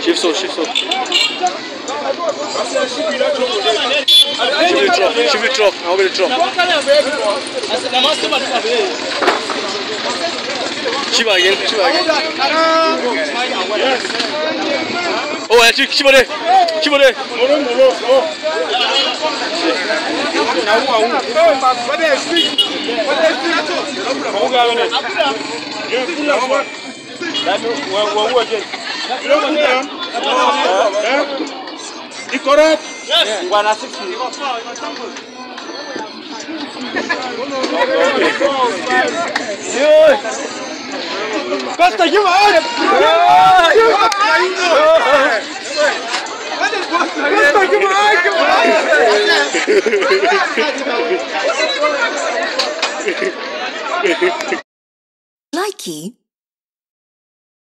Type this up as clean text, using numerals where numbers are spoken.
Shift so. Shift it drop. How will it drop? Shiva again. Oh, actually, Shiva there. Correct? Yes. Costa, give out! Likey